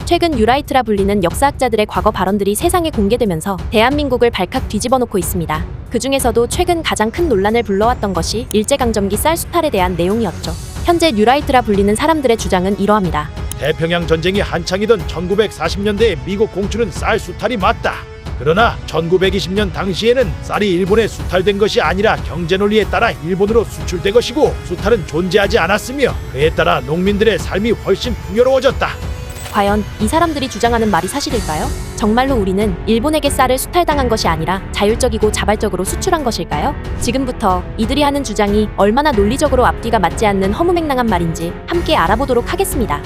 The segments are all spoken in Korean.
최근 뉴라이트라 불리는 역사학자들의 과거 발언들이 세상에 공개되면서 대한민국을 발칵 뒤집어 놓고 있습니다. 그 중에서도 최근 가장 큰 논란을 불러왔던 것이 일제강점기 쌀 수탈에 대한 내용이었죠. 현재 뉴라이트라 불리는 사람들의 주장은 이러합니다. 태평양 전쟁이 한창이던 1940년대에 미국 공출은 쌀 수탈이 맞다. 그러나 1920년 당시에는 쌀이 일본에 수탈된 것이 아니라 경제 논리에 따라 일본으로 수출된 것이고 수탈은 존재하지 않았으며 그에 따라 농민들의 삶이 훨씬 풍요로워졌다. 과연 이 사람들이 주장하는 말이 사실일까요? 정말로 우리는 일본에게 쌀을 수탈당한 것이 아니라 자율적이고 자발적으로 수출한 것일까요? 지금부터 이들이 하는 주장이 얼마나 논리적으로 앞뒤가 맞지 않는 허무맹랑한 말인지 함께 알아보도록 하겠습니다.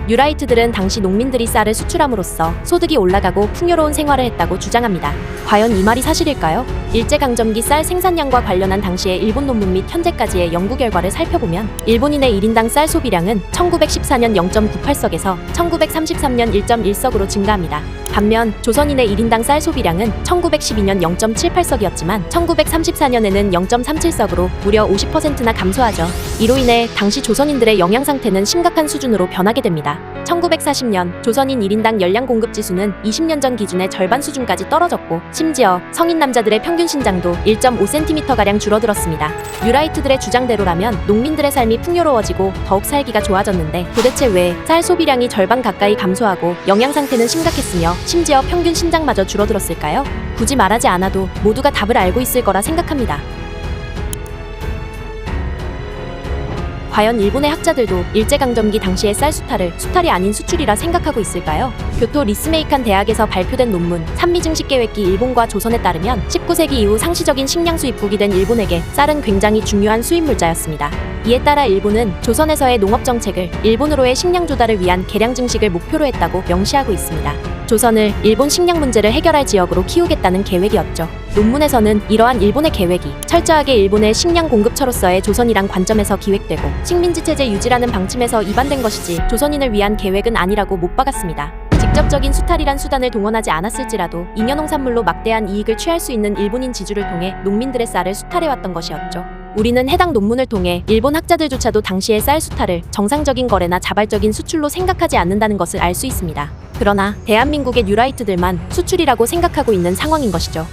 뉴라이트들은 당시 농민들이 쌀을 수출함으로써 소득이 올라가고 풍요로운 생활을 했다고 주장합니다. 과연 이 말이 사실일까요? 일제강점기 쌀 생산량과 관련한 당시의 일본 논문 및 현재까지의 연구 결과를 살펴보면 일본인의 1인당 쌀 소비량은 1914년 0.98석에서 1933년 1.1석으로 증가합니다. 반면 조선인의 1인당 쌀 소비량은 1912년 0.78석이었지만 1934년에는 0.37석으로 무려 50%나 감소하죠. 이로 인해 당시 조선인들의 영양 상태는 심각한 수준으로 변하게 됩니다. 1940년 조선인 1인당 열량 공급 지수는 20년 전 기준의 절반 수준까지 떨어졌고 심지어 성인 남자들의 평균 신장도 1.5cm가량 줄어들었습니다. 뉴라이트들의 주장대로라면 농민들의 삶이 풍요로워지고 더욱 살기가 좋아졌는데 도대체 왜 쌀 소비량이 절반 가까이 감소하고 영양 상태는 심각했으며 심지어 평균 신장마저 줄어들었을까요? 굳이 말하지 않아도 모두가 답을 알고 있을 거라 생각합니다. 과연 일본의 학자들도 일제강점기 당시의 쌀 수탈을 수탈이 아닌 수출이라 생각하고 있을까요? 교토 리스메이칸 대학에서 발표된 논문 산미증식계획기 일본과 조선에 따르면 19세기 이후 상시적인 식량 수입국이 된 일본에게 쌀은 굉장히 중요한 수입물자였습니다. 이에 따라 일본은 조선에서의 농업정책을 일본으로의 식량 조달을 위한 개량 증식을 목표로 했다고 명시하고 있습니다. 조선을 일본 식량 문제를 해결할 지역으로 키우겠다는 계획이었죠. 논문에서는 이러한 일본의 계획이 철저하게 일본의 식량 공급처로서의 조선이란 관점에서 기획되고 식민지 체제 유지라는 방침에서 위반된 것이지 조선인을 위한 계획은 아니라고 못 박았습니다. 직접적인 수탈이란 수단을 동원하지 않았을지라도 잉여농산물로 막대한 이익을 취할 수 있는 일본인 지주를 통해 농민들의 쌀을 수탈해왔던 것이었죠. 우리는 해당 논문을 통해 일본 학자들조차도 당시의 쌀 수탈을 정상적인 거래나 자발적인 수출로 생각하지 않는다는 것을 알 수 있습니다. 그러나 대한민국의 뉴라이트들만 수출이라고 생각하고 있는 상황인 것이죠.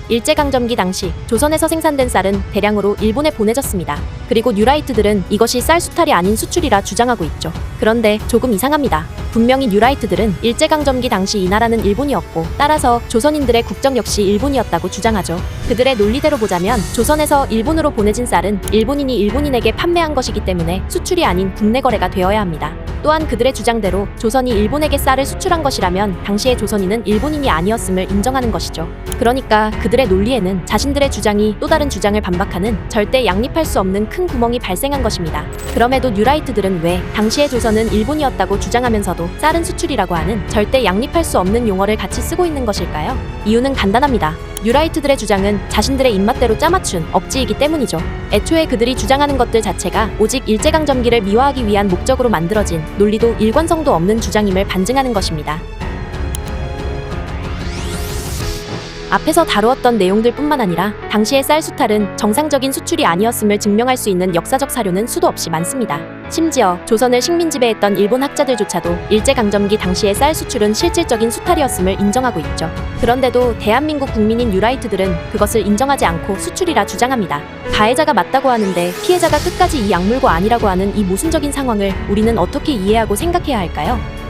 일제강점기 당시 조선에서 생산된 쌀은 대량으로 일본에 보내졌습니다. 그리고 뉴라이트들은 이것이 쌀 수탈이 아닌 수출이라 주장하고 있죠. 그런데 조금 이상합니다. 분명히 뉴라이트들은 일제강점기 당시 이 나라는 일본이었고 따라서 조선인들의 국적 역시 일본이었다고 주장하죠. 그들의 논리대로 보자면 조선에서 일본으로 보내진 쌀은 일본인이 일본인에게 판매한 것이기 때문에 수출이 아닌 국내 거래가 되어야 합니다. 또한 그들의 주장대로 조선이 일본에게 쌀을 수출한 것이라면 당시의 조선인은 일본인이 아니었음을 인정하는 것이죠. 그러니까 그들의 논리에는 자신들의 주장이 또 다른 주장을 반박하는 절대 양립할 수 없는 큰 구멍이 발생한 것입니다. 그럼에도 뉴라이트들은 왜 당시의 조선은 일본이었다고 주장하면서도 쌀은 수출이라고 하는 절대 양립할 수 없는 용어를 같이 쓰고 있는 것일까요? 이유는 간단합니다. 뉴라이트들의 주장은 자신들의 입맛대로 짜맞춘 억지이기 때문이죠. 애초에 그들이 주장하는 것들 자체가 오직 일제강점기를 미화하기 위한 목적으로 만들어진 논리도 일관성도 없는 주장임을 반증하는 것입니다. 앞에서 다루었던 내용들 뿐만 아니라 당시의 쌀 수탈은 정상적인 수출이 아니었음을 증명할 수 있는 역사적 사료는 수도 없이 많습니다. 심지어 조선을 식민 지배했던 일본 학자들조차도 일제강점기 당시의 쌀 수출은 실질적인 수탈이었음을 인정하고 있죠. 그런데도 대한민국 국민인 뉴라이트들은 그것을 인정하지 않고 수출이라 주장합니다. 가해자가 맞다고 하는데 피해자가 끝까지 이 약물고 아니라고 하는 이 모순적인 상황을 우리는 어떻게 이해하고 생각해야 할까요?